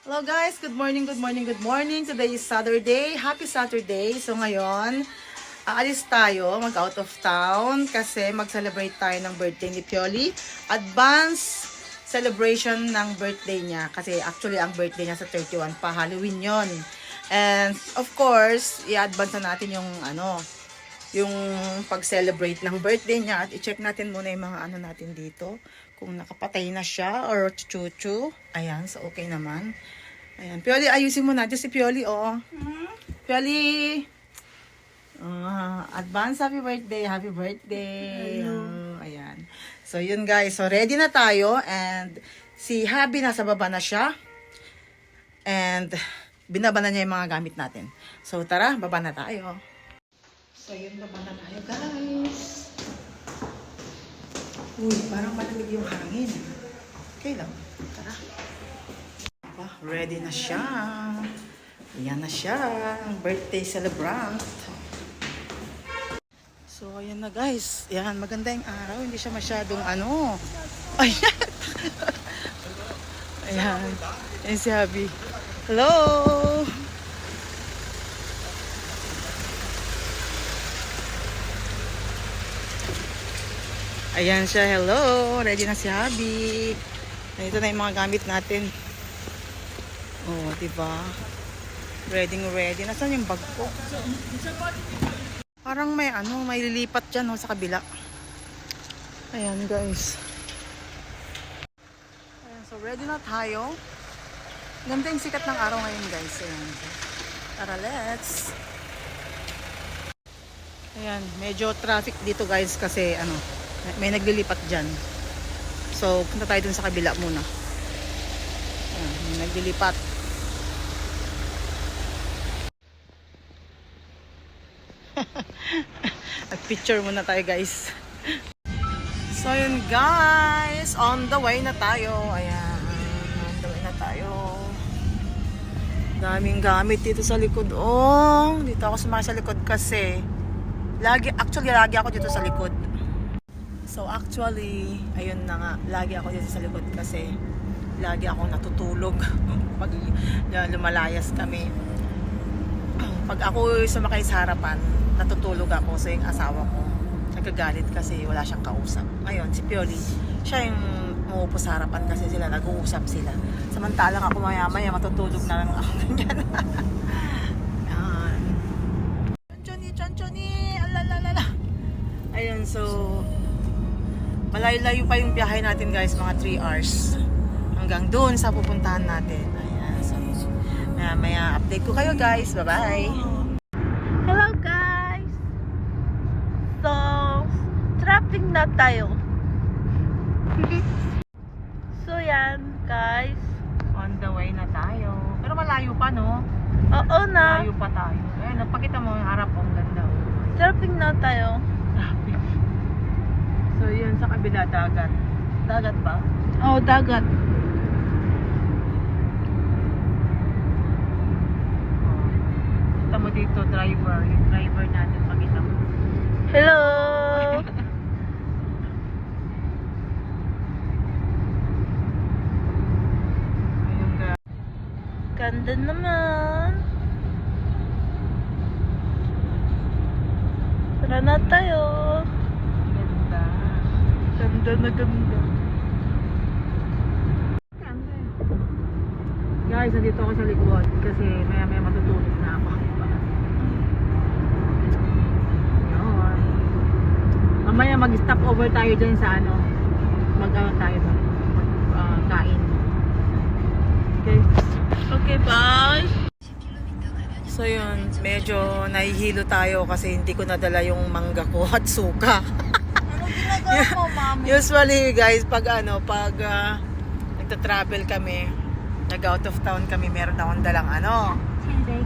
Hello guys, good morning, good morning, good morning. Today is Saturday. Happy Saturday. So ngayon, aalis tayo, mag-out of town kasi mag-celebrate tayo ng birthday ni Pioli. Advance celebration ng birthday niya kasi actually ang birthday niya sa 31 pa, Halloween yon. And of course, i-advance na natin yung pag-celebrate ng birthday niya at i-check natin muna yung mga natin dito. Kung nakapatay na siya or chuchu. Ayan, so okay naman. Ayan, Pioli, ayusin mo natin si Pioli, oh. Pioli! Advance happy birthday, happy birthday. Ayan. So yun guys, so ready na tayo and si Habi nasa baba na siya. And binaba na niya yung mga gamit natin. So tara, baba na tayo. So yun, baba na tayo guys. Uy, parang malamig yung hangin. Okay lang. Tara. Ready na siya. Ayan na siya. Birthday celebrant. So, ayan na guys. Ayan, maganda yung araw. Hindi siya masyadong Ayan. Ayan. Ayan si Habi. Hello! Ayan siya, hello. Ready na si Habi. Ito na yung mga gamit natin. Oh, diba? Ready. Nasaan yung bag ko? Parang may may lilipat dyan sa kabila. Ayan guys. Ayan, so ready na tayo. Ganda yung sikat ng araw ngayon guys. Ayan. Tara, let's. Ayan, medyo traffic dito guys kasi may naglilipat dyan. So, punta tayo dun sa kabila muna. Ayan, may naglilipat. At picture muna tayo guys. So, yun guys. On the way na tayo. Ayan. On the way na tayo. Daming gamit dito sa likod. Oh, dito ako sa likod kasi lagi ako dito sa likod. So actually, ayun na nga, lagi ako dito sa likod kasi lagi akong natutulog pag lumalayas kami. Pag ako sumakay sa harapan, natutulog ako. So yung asawa ko, nagagalit kasi wala siyang kausap. Ngayon, si Pioli, siya yung umuupo sa harapan kasi sila, nag-uusap sila. Samantalang ako maya-maya, matutulog na lang ako. Ganyan. Chonchoni, alalala. Ayun, so malayo-layo pa yung biyahe natin guys, mga 3 hours hanggang doon sa pupuntahan natin. Ayan, so maya update ko kayo guys. Bye-bye. Hello guys! So, traffic na tayo. So yan guys. On the way na tayo. Pero malayo pa, no? Oo na. Malayo pa tayo. Ayun, napakita mo yung harap, ang ganda. Traffic na tayo. Traffic. So yun, sa kabila, dagat. Dagat ba? Oo, dagat. Kita mo dito, driver. Yung driver natin, pakita mo. Hello! Ayun ga. Ganda naman. Tara na tayo. Ganda. Ganda na ganda. Guys, nandito ako sa likod kasi maya matutulog na ako. Yun. Mamaya mag-stop over tayo dyan sa tayo ba? Kain. Okay? Okay, bye! So yun, medyo nahihilo tayo kasi hindi ko nadala yung mangga ko at suka. Anong ginagawa mo, mami? Usually guys, pag nagta-travel kami, nag-out of town kami, meron akong dalang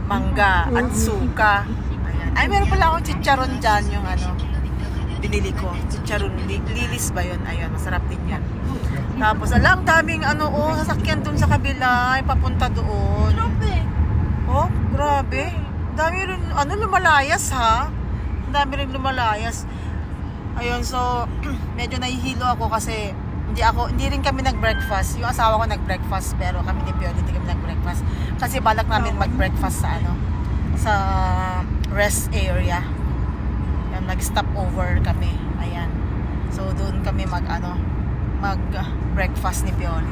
mangga at suka. Ayan. Ay, meron pala akong chicharon dyan, yung binili ko. Chicharon, lilis ba yun? Ayun, masarap din yan. Tapos, alam, daming sasakyan dun sa kabila, ay papunta doon. Traffic! Oh, grabe. Dami rin, lumalayas ha. Dami rin lumalayas. Ayun, so, medyo nahihilo ako kasi hindi rin kami nag-breakfast. Yung asawa ko nag-breakfast, pero kami ni Pioli hindi kami nag-breakfast. Kasi balak namin mag-breakfast sa sa rest area. Yan, nag-stop over kami. Ayan. So doon kami mag-breakfast ni Pioli.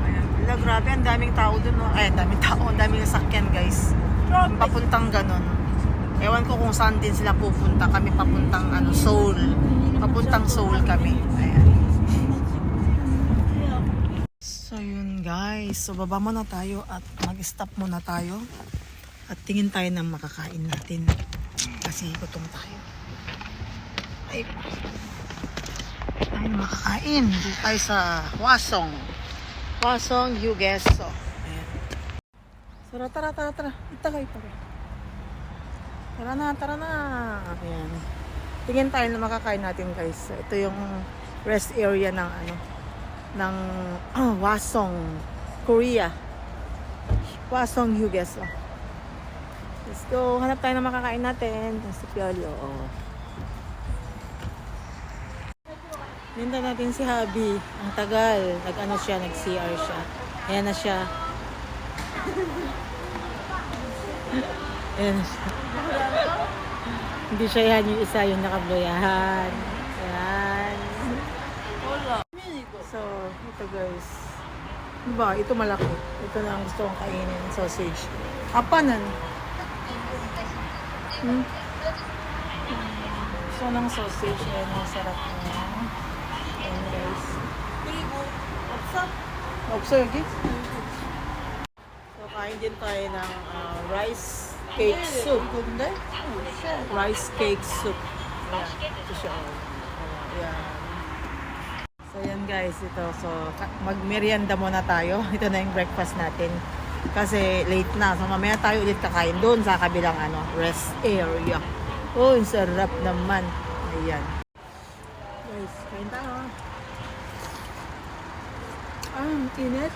Ayan. Wala, grabe, ang daming tao doon, no? Ay, ang daming tao, ang daming sasakyan, guys. Papuntang ganun. Ewan ko kung saan din sila pupunta. Kami papuntang Seoul. Papuntang Seoul kami. Ayan. So yun guys, so baba muna tayo at mag-stop muna tayo at tingin tayo ng makakain natin kasi gutom tayo. Ay, tayo makakain dito tayo sa Hwasong Yugeso. Ayan. So tara itagay. Tara na. Ayan. Tingin tayo na makakain natin guys. Ito yung rest area ng Hwasong, Korea. Hwasong Yugeso. Let's go. Hanap tayo na makakain natin. Si Pioli, oo. Linda natin si Habi. Ang tagal. Nag-CR siya. Ayan na siya. Ayan na siya. Hindi siya yan yung isa yung nakabloyahan. Ayan. So, ito guys. Diba? Ito malaki. Ito na ang gusto kong kainin. Sausage. Apanan. Gusto ng sausage. Ayan, ang sarap niya. Ayan guys. Opsa yun, guys. So, kain din tayo ng rice cake soup. Rice cake soup. Ayan. Ito siya. Ayan. So yan guys, ito. So magmerienda muna tayo. Ito na yung breakfast natin. Kasi late na. So mamaya tayo ulit kakain doon sa kabilang rest area. Oh, ang sarap naman. Ayan. Guys, kain tayo. Init.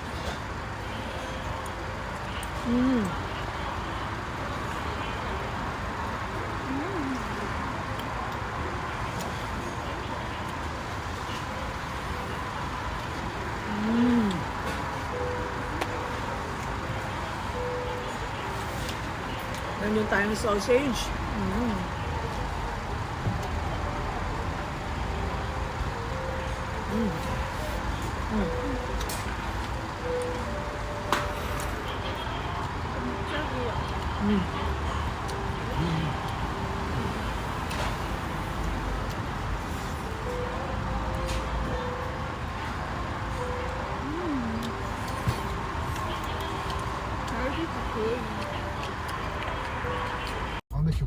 Ganyan tayong sausage.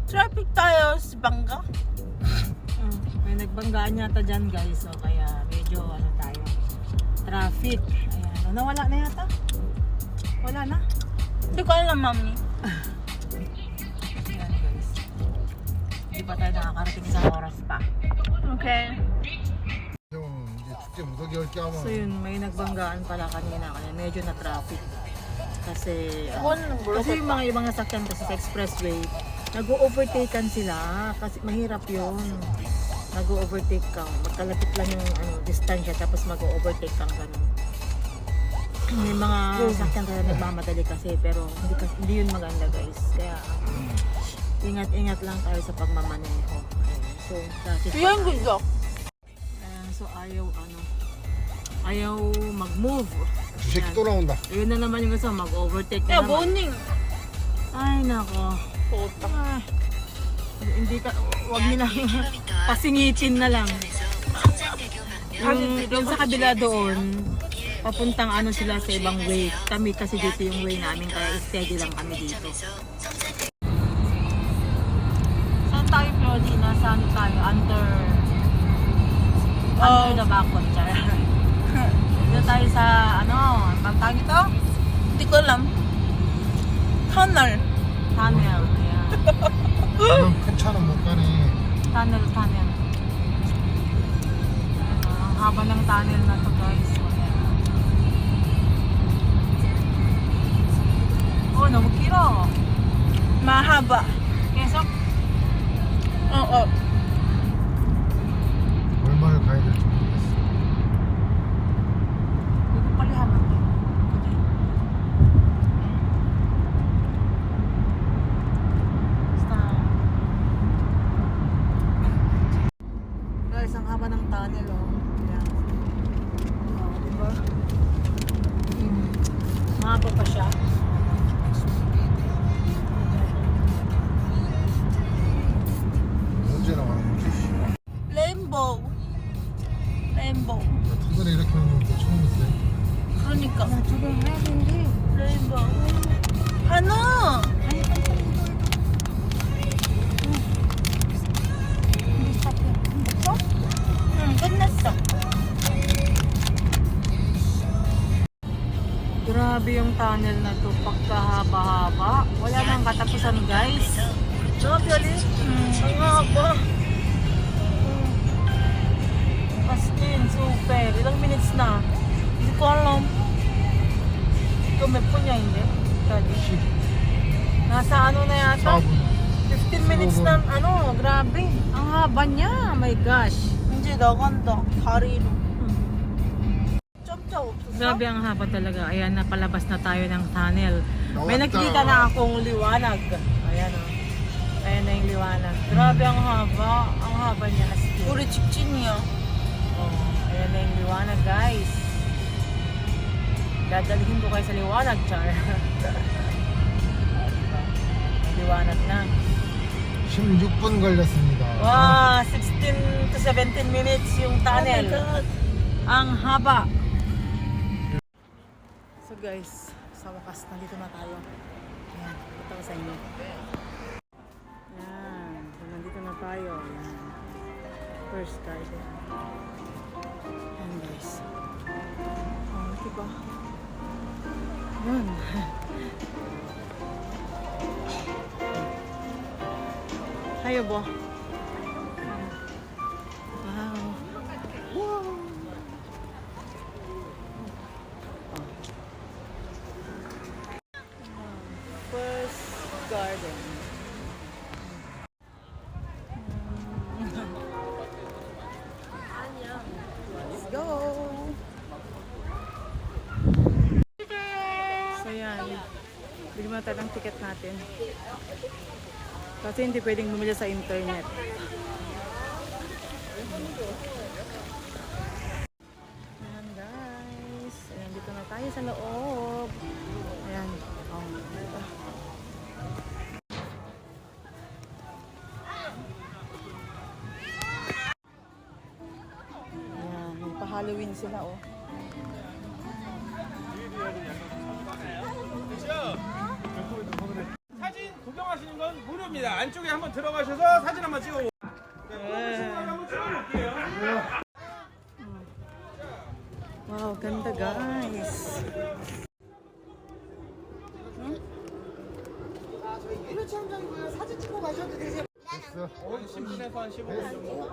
Traffic tayo sa Bangka. May nagbanggaan yata dyan guys. So kaya medyo tayo. Traffic. Ayan. Nawala na yata? Wala na? Hindi ko alam, mami. Ayan guys. Hindi pa tayo nakakarating isang oras pa. Okay. So yun, may nagbanggaan pala kanina. Kaya medyo na traffic. Kasi yung mga ibang nasakyan kasi sa expressway, nag-o-overtaken sila kasi mahirap yun. Nag-o-overtake ka. Magkalapit lang yung distansya tapos mag-o-overtake kang ganun. May mga sasakyan tayo nagmamadali kasi pero hindi yun maganda guys. Kaya ingat-ingat lang tayo sa pagmamaneho. So, traffic. Yan, gusto. So ayaw mag-move. 주식 또 나온다. Yun na naman yung gusto, mag-overtake na Ya, naman. boning. Ay, nako. Puta. Ay, hindi ka, wag nila pasingitin na lang. Yung sa kabila doon, papuntang sila sa ibang way. Kami kasi dito yung way namin, kaya steady lang kami dito. Saan tayo, Pioli? Nasaan tayo? Under the bakod, char. Dito tayo sa, ang tawag ito? Hindi ko alam. Tunnel. Tunnel. Yeah. 그럼 큰 차는 못 가네. Tunnel. Ang haba ng tunnel na to guys. Oh, 너무 길어. Mahaba. 계속 Oo. 얼마를 가야 될지 모르겠어. 이거 빨리 하면 돼. 그지? mahaba pa siya. 언제 나가는 거지? 레인보우. 레인보우. 나 터널에 이렇게 하는 거 처음인데. 그러니까. 나 지금 해야 되는데. 레인보우. 하나. 응, 끝났어. Grabe yung tunnel na to, pagkahaba-haba. Wala nang katapusan guys. No, Pioli? Ang haba. As in, super. Ilang minutes na? Hindi ko alam. Ikaw may po niya, hindi? Tali. Nasa ano na yata? 4분. 15 minutes na, ano, grabe. Ang haba niya, my gosh. 이제 나간다. 다리로. 점자 없었어? Grabe ang haba talaga. Ayan, napalabas na tayo ng tunnel. May Nawata. nakikita na akong liwanag. Ayan o. Ayan na yung liwanag. Grabe ang haba. Ang haba niya as in. 우리 직진이야. Oh, ayan na yung liwanag, guys. Dadalhin ko kayo sa liwanag, Char. May liwanag na. 16분 걸렸습니다. Wow, 16 to 17 minutes yung tunnel. Oh my God. Ang haba. So guys, sa wakas, nandito na tayo. Ayan, ito ko sa inyo. Ayan, so nandito na tayo. Ayan. First garden. Ayan guys. Oh, diba? Ayan. Hayo bo. Wow. Wow. First garden. Let's go. So yan. Bili muna tayo ng ticket natin. Kasi hindi pwedeng bumili sa internet. Ayan guys. Ayan, dito na tayo sa loob. Ayan. Oh, dito. Ayan, may pa-Halloween sila oh. 사진 구경하시는 건 무료입니다. 안쪽에 한번 들어가셔서 사진 한번 찍어보세요. 한번 찍어볼게요. Wow, ganda guys. 됐어. 10분에서 한 15분 정도.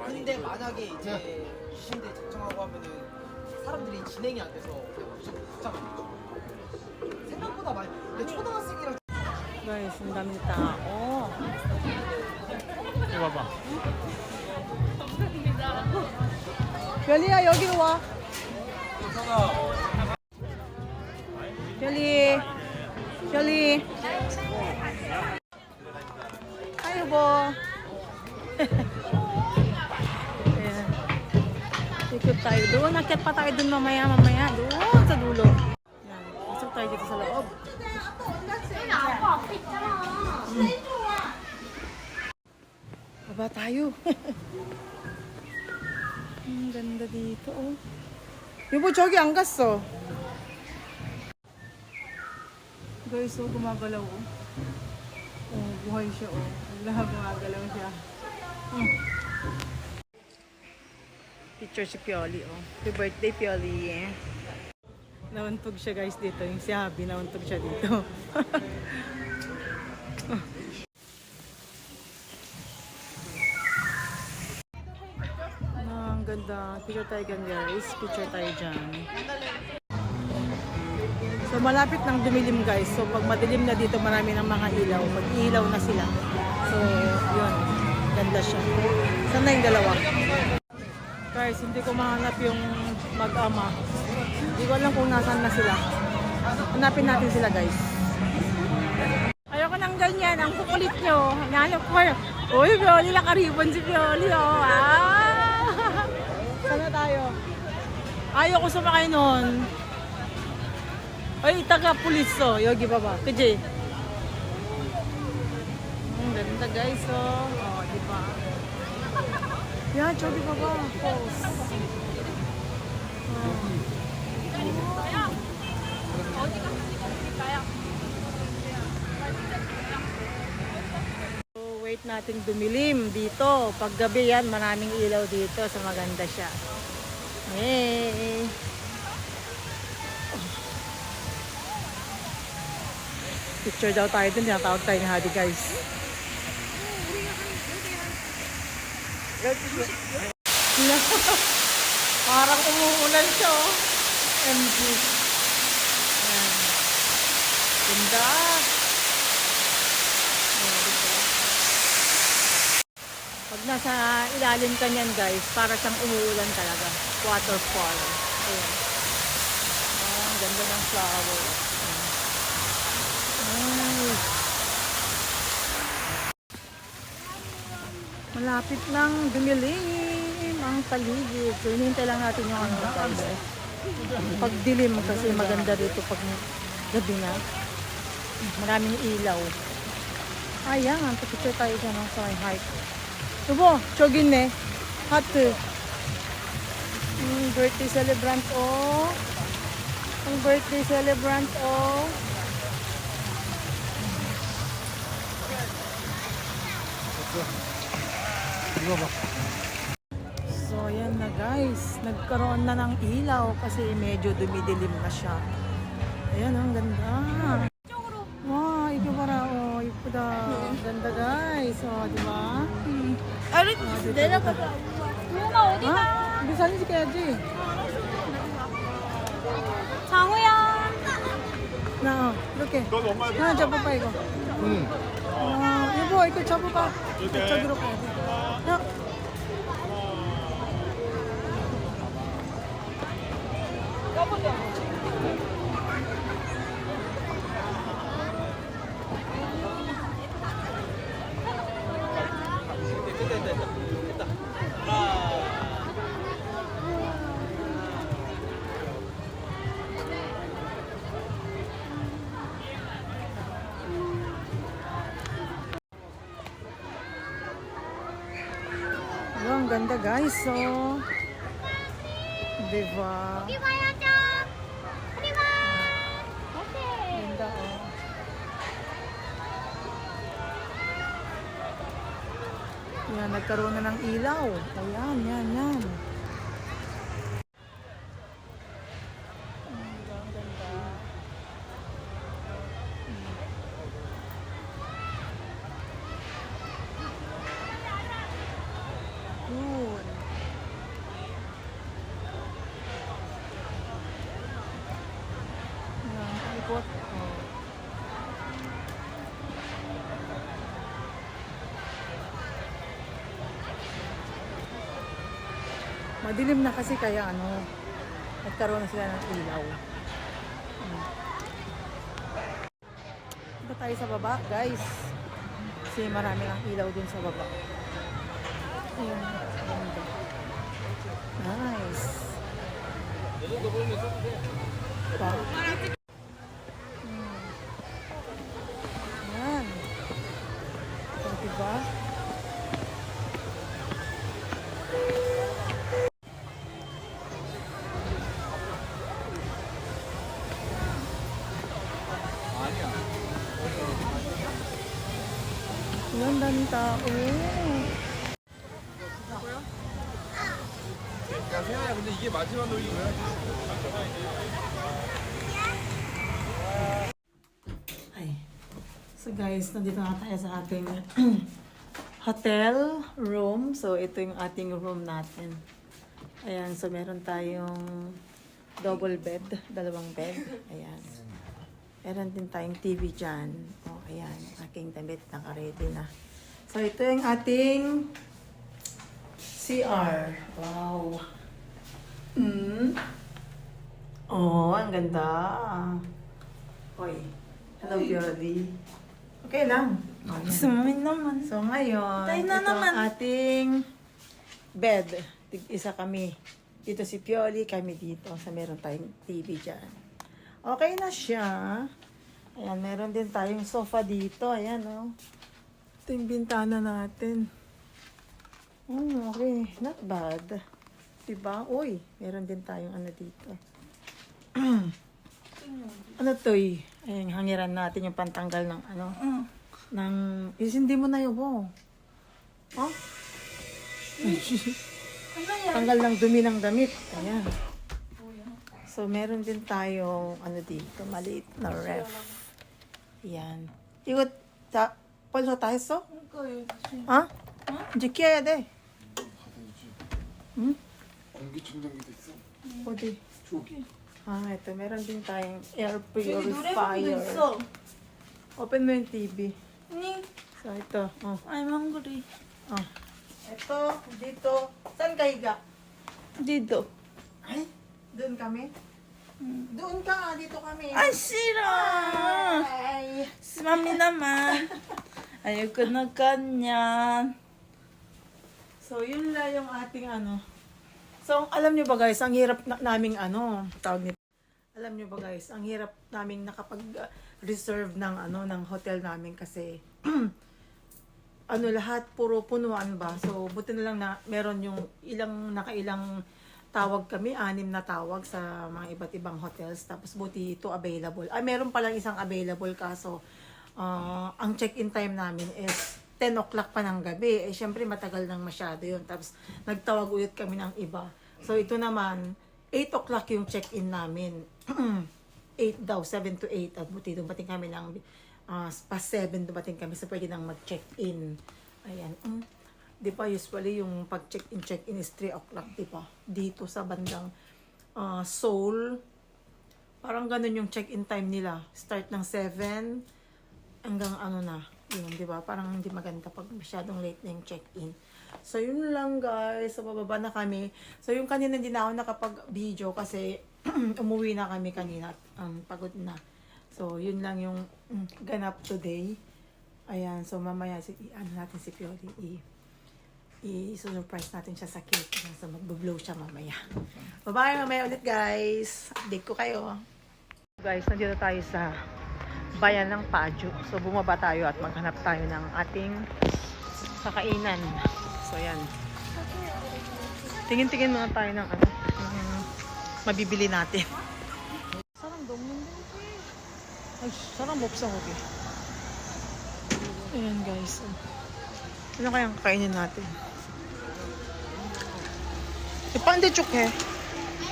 근데 만약에 이제 귀신들 작정하고 하면은 사람들이 진행이 안 돼서 그냥 무조건 붙잡아야죠. 생각보다 많이. 근데 초등학생이랑 Guys, ang daming tao. 봐봐. 별이야, 여기로 와. 별이. 별이. 아유, 뭐. Ayan. Ikot tayo doon. Akyat pa tayo doon mamaya. Doon sa dulo. Ayan. Pasok tayo dito sa loob. Baba tayo. Ang ganda dito, oh. Yung 저기 안 갔어. Guys, oh, gumagalaw, oh. Oh, buhay siya, oh. Wala, gumagalaw siya. Picture si Pioli, oh. Happy birthday, Pioli, eh. Nauntog siya, guys, dito. Yung si Habi, nauntog siya dito. Ang ganda. Picture tayo dyan, guys. Picture tayo dyan. So, malapit nang dumilim, guys. So, pag madilim na dito, marami ng mga ilaw. Mag-ilaw na sila. So, yun. Ganda siya. Saan na yung dalawa? Guys, hindi ko mahanap yung mag-ama. Hindi ko alam kung nasaan na sila. Hanapin natin sila, guys. Ayoko nang ganyan. Ang kukulit nyo. Hanap ko. Uy, Pioli, nakaribon si Pioli, oh. Ah! Sana tayo. Ayoko sumakay nun. Ay, taga-pulis to. Yogi Baba. Kajay. Ang ganda guys, oh. Oh, di ba? Yeah, Yogi Baba. Falls. So, wait natin dumilim dito. Pag gabi yan, maraming ilaw dito. So, maganda siya. Yay! Picture daw tayo dun. Tinatawag tayo ni Hadi, guys. Parang umuulan siya, oh. MG. Ayan. Ganda. Ayan, diba? Pag nasa ilalim ka niyan, guys, para siyang umuulan talaga. Waterfall. Ayan. Oh, ang ganda ng flower. Nice. Malapit nang dumilim ang paligid. So, hinihintay lang natin yung ano, guys. Pagdilim kasi maganda dito pag gabi na. Maraming ilaw. Ayan, picture tayo dyan sa hike. Diba, chogin ne. Hot. Birthday celebrant, oh. Ang birthday celebrant, oh. 이거 봐. So, ayan na guys. Nagkaroon na ng ilaw kasi medyo dumidilim na siya. Ayan, ang ganda. Wow, ikaw para, oh. Ikuda. Ganda guys. Oh, di ba? 아니, 내려가자. 누나 어디가? 우리 사진 찍어야지. 장우야. 나, 이렇게. 넌 엄마 하나 잡아봐, 이거. 응. 여보, 이거 잡아봐. 저기로 가야 돼. 야. Oh, ang ganda guys, so. Diba? Ganda, oh. Yan, nagkaroon na ng ilaw. Ayan, yan, yan. Ang ganda. Yun. Yan, ikot. Oh. Madilim na kasi kaya ano, nagkaroon na sila ng ilaw. Dito tayo sa baba, guys. Kasi marami ang ilaw dun sa baba. Ayan, ganda. Nice. Wow. Ayan. O, diba? Ang daming tao. 야 세아야 근데 이게 마지막 놀이인 거야? Ay. So guys, nandito na tayo sa ating hotel room. So ito yung ating room natin. Ayan, so meron tayong double bed, dalawang bed. Ayan. Meron din tayong TV dyan. O, ayan, aking damit naka-ready na. So ito yung ating CR. Wow. Oh, ang ganda. Oy. Hello, Purely. Okay lang. Oh, yan. Sumin naman. So ngayon, Tayo na ito naman. ang ating bed. Isa kami. Dito si Pioli, kami dito. So meron tayong TV dyan. Okay na siya. Ayan, meron din tayong sofa dito. Ayan, oh. Ito yung bintana natin. Okay. Not bad. Diba? Uy, meron din tayong ano dito. Ano to eh? Ayan, hangiran natin yung pantanggal ng ano. Ng, hindi mo na yun, oh. Oh? Tanggal ng dumi ng damit. Ayan. So, meron din tayong, ano dito, maliit na ref. Ayan. Ikot, polso tayo so? Ha? Jiki ya de. 공기청정기도 있어. 어디? 저기. ito, meron din tayong air purifier. Open mo yung TV. So, ito. Oh. I'm hungry. Oh. Ito, dito. Saan ka higa? Dito. Ay, doon kami? Doon ka, dito kami. Ay, 싫어. Ay. Si mami naman. Ayoko na ganyan. So, yun lang yung ating ano. So, alam nyo ba guys, ang hirap naming ano, tawag nito. Alam nyo ba guys, ang hirap naming nakapag-reserve ng ano, ng hotel namin kasi ano lahat, puro punuan ba. So, buti na lang na meron yung nakailang tawag kami, 6 na tawag sa mga iba't ibang hotels. Tapos buti ito available. Meron palang isang available kaso ang check-in time namin is 10 o'clock pa ng gabi. Syempre matagal nang masyado yun. Tapos nagtawag ulit kami ng iba. So ito naman, 8 o'clock yung check-in namin. 8 daw, 7 to 8. At buti dumating kami ng past 7 dumating kami. So pwede nang mag-check-in. Ayan. Di ba usually yung pag-check-in is 3 o'clock, di ba? Dito sa bandang Seoul. Parang ganun yung check-in time nila. Start ng 7 hanggang ano na. Yun, di ba? Parang hindi maganda pag masyadong late na yung check-in. So, yun lang guys. So, bababa na kami. So, yung kanina hindi na ako nakapag-video kasi umuwi na kami kanina. Pagod na. So, yun lang yung ganap today. Ayan. So, mamaya, ano natin si Pioli. I-surprise natin siya sa cake. So, mag-blow siya mamaya. Bye-bye mamaya ulit guys. Update ko kayo. Guys, nandito tayo sa bayan ng Paju. So, bumaba tayo at maghanap tayo ng ating kakainan. So, yan. Tingin-tingin muna tayo ng ano, mabibili natin. Sarang domin din. Ay, sarang mopsa ko. Ayan, guys. Ano kayang kakainin natin? Pandechuk eh.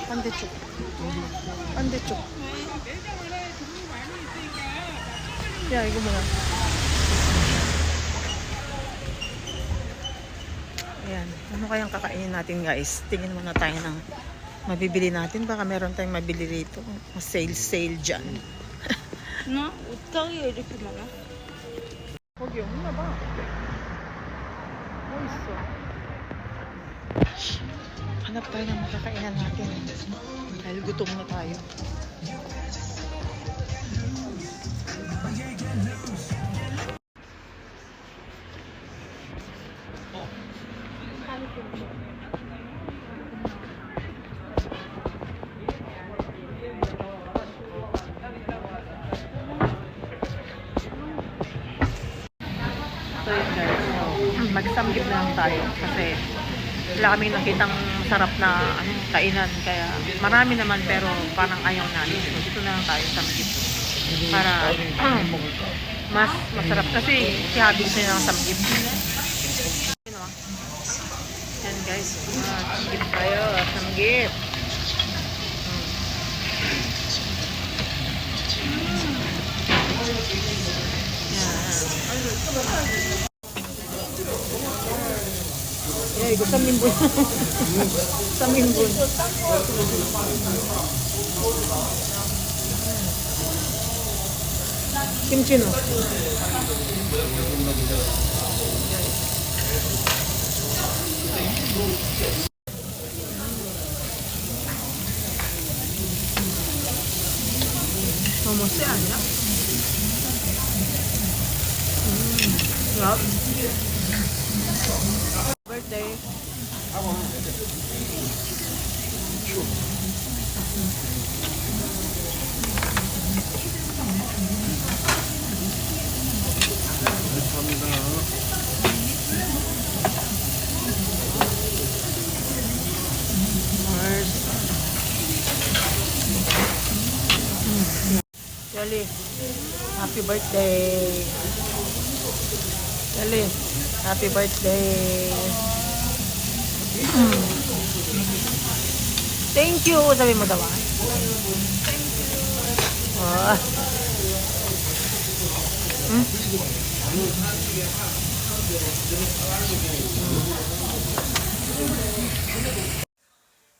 Pandechuk. Pandechuk. Yeah, igo muna. Ayan. Ano kayang kakainin natin guys? Tingin muna tayo ng mabibili natin. Baka meron tayong mabili rito. Sale dyan. No? Utang yun. Ito na na. Huwag yun. Muna ba? Moisto. Hanap tayo ng makakainan natin. Dahil gutom na tayo. So yun guys, magsamgip na lang tayo kasi wala kami nakitang sarap na kainan kaya marami naman pero parang ayaw namin. So dito na lang tayo samgip para mas masarap kasi si Habi gusto niya ng samgip. Yan guys, samgip tayo, samgip. Ay, gusto mimbun. Sa mimbun. Kimchi no. Momoste aja. Sarap. Birthday. Pioli, happy birthday. Pioli, happy birthday. Thank you. Sabi mo daw. Oh.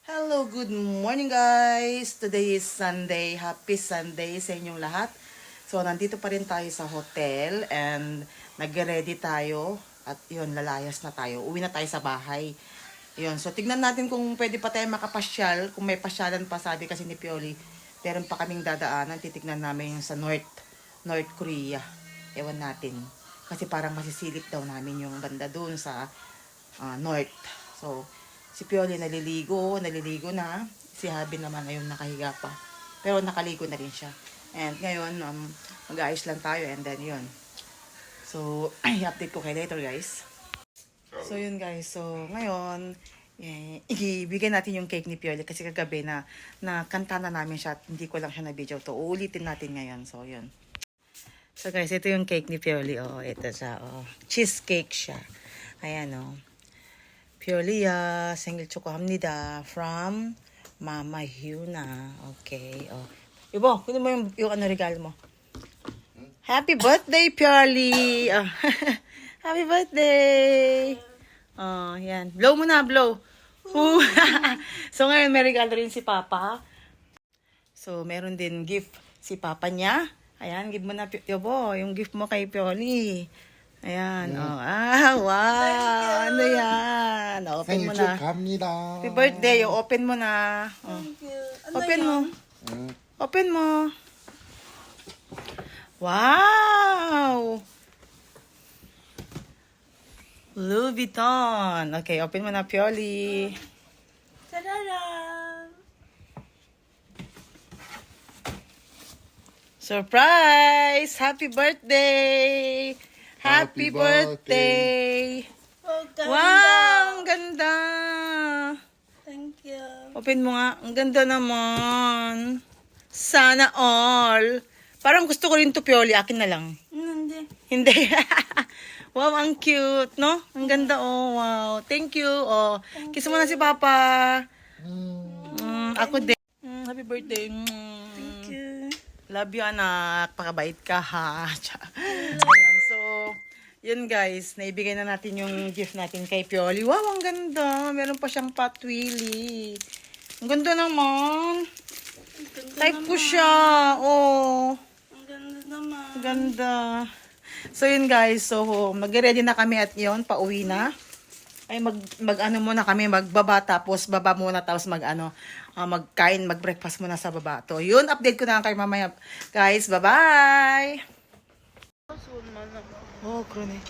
Hello, good morning guys. Today is Sunday. Happy Sunday sa inyong lahat. So, nandito pa rin tayo sa hotel and nag-ready tayo at yun, lalayas na tayo. Uwi na tayo sa bahay. Yun, so tignan natin kung pwede pa tayo makapasyal. Kung may pasyalan pa, sabi kasi ni Pioli, meron pa kaming dadaanan. Titignan namin yung sa North Korea. Ewan natin. Kasi parang masisilip daw namin yung banda dun sa North. So, si Pioli naliligo na. Si Habi naman ayun nakahiga pa. Pero nakaligo na rin siya. And ngayon, mag-aayos lang tayo and then yun. So, i-update ko kayo later guys. So yun guys, so ngayon, ibigay natin yung cake ni Pioli kasi kagabi na kanta na namin siya at hindi ko lang siya na video to. Uulitin natin ngayon, so yun. So guys, ito yung cake ni Pioli, oh, ito siya, oh. Cheesecake siya. Ayan, oh. Pioli, 생일 축하합니다. From Mama Hyuna. Okay, oh. Ibo, kunin mo yung ano regalo mo. Happy birthday, Pioli! Oh. Happy birthday! Oh, yan. Blow mo na, blow. So, ngayon may regalo rin si Papa. So, meron din gift si Papa niya. Ayan, give mo na, Yobo, yung gift mo kay Pioli. Ayan, oh. Wow! Ano yan? Open mo na. 축하합니다. Happy birthday, open mo na. Oh. Thank you. Ano Open yan? mo. Open mo. Wow! Louis Vuitton. Okay, open mo na, Pioli. Tararam! Surprise! Happy birthday! Happy Happy birthday! Oh, ganda. Wow! Ang ganda! Thank you. Open mo nga. Ang ganda naman. Sana all. Parang gusto ko rin to, Pioli. Akin na lang. Hindi. Hindi. Wow, ang cute, no? Ang ganda, oh, wow. Thank you, oh. Kiss mo na si Papa. Ako din. Happy birthday. Thank you. Love you, anak. Pakabait ka, ha? Ayan, so, yun guys. Naibigay na natin yung gift natin kay Pioli. Wow, ang ganda. Meron pa siyang Pat Willy. Ang ganda naman. Type ko siya. Oh. Ang ganda naman. Ganda. So yun guys, so mag-ready na kami at yun, pauwi na. Ay mag-ano muna kami, magbaba tapos baba muna tapos magkain, mag-breakfast muna sa baba. To yun, update ko na kayo mamaya. Guys, bye-bye. Oh, krone.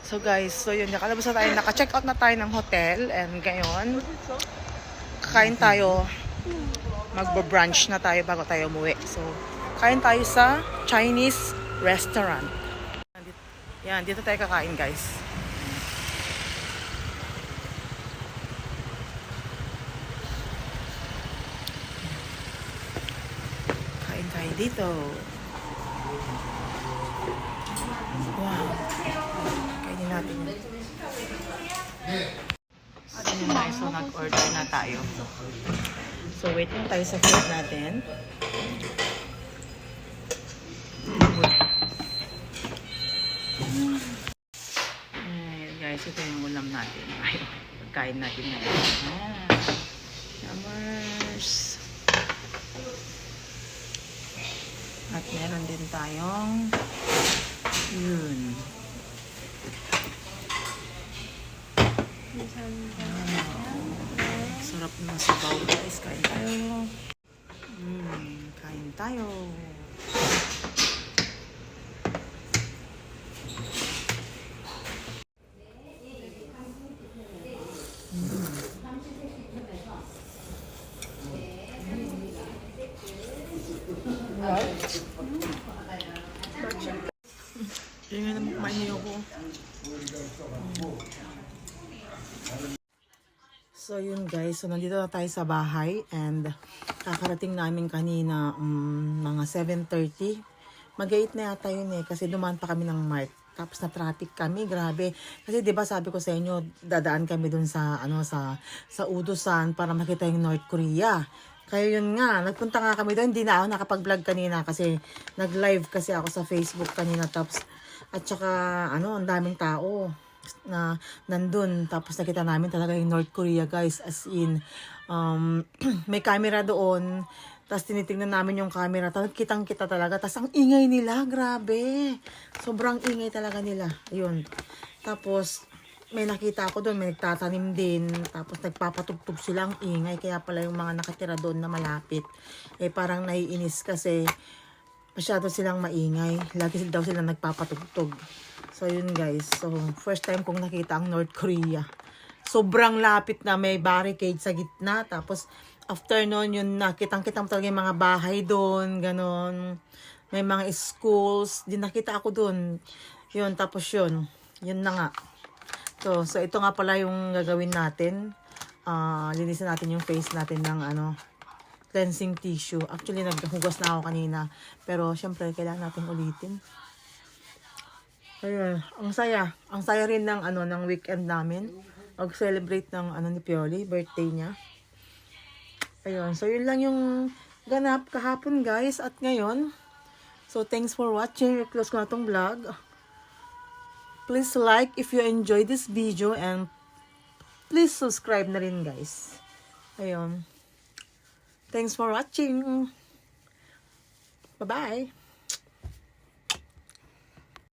So guys, so yun, nakalabas na tayo, naka-check out na tayo ng hotel and ngayon kakain tayo. Magbo-brunch na tayo bago tayo umuwi. So, kain tayo sa Chinese restaurant. Yan, dito tayo kakain, guys. Kain tayo dito. Wow. Kainin natin. Ayun na, so nag-order na tayo. So, wait lang tayo sa food natin. Guys, ito yung ulam natin. Ay, pagkain natin ngayon. Yummers. At meron din tayong yun. Sarap ng sabaw guys. Kain tayo. Kain tayo. Kaya nga naman kumain niyo ako. So yun guys, so nandito na tayo sa bahay and kakarating namin kanina mga 7:30. Mag-8 na yata yun eh kasi dumaan pa kami ng Mart. Tapos na traffic kami, grabe. Kasi 'di ba sabi ko sa inyo, dadaan kami dun sa sa Udusan para makita yung North Korea. Kaya yun nga, nagpunta nga kami doon, hindi na ako nakapag-vlog kanina kasi nag-live kasi ako sa Facebook kanina tapos at saka ang daming tao na nandun. Tapos nakita namin talaga yung North Korea guys, as in may camera doon. Tapos tinitingnan namin yung camera, tapos kitang-kita talaga. Tapos ang ingay nila, grabe. Sobrang ingay talaga nila. Ayun. Tapos may nakita ako doon, may nagtatanim din. Tapos nagpapatugtog silang ingay. Kaya pala yung mga nakatira doon na malapit. Eh parang naiinis kasi masyado silang maingay. Lagi daw silang nagpapatugtog. So yun guys. So first time kong nakita ang North Korea. Sobrang lapit na, may barricade sa gitna. Tapos after nun, yun nakitang-kita mo talaga yung mga bahay doon. Ganon. May mga schools. Di nakita ako doon. Yun, tapos yun. Yun na nga. So ito nga pala yung gagawin natin. Linisin natin yung face natin ng cleansing tissue. Actually, naghugas na ako kanina. Pero syempre, kailangan natin ulitin. Ayun, ang saya. Ang saya rin ng ng weekend namin. Mag-celebrate ng ni Pioli, birthday niya. Ayun, so yun lang yung ganap kahapon guys at ngayon. So thanks for watching. I-close ko na tong vlog. Please like if you enjoyed this video and please subscribe na rin guys. Ayun. Thanks for watching. Bye-bye.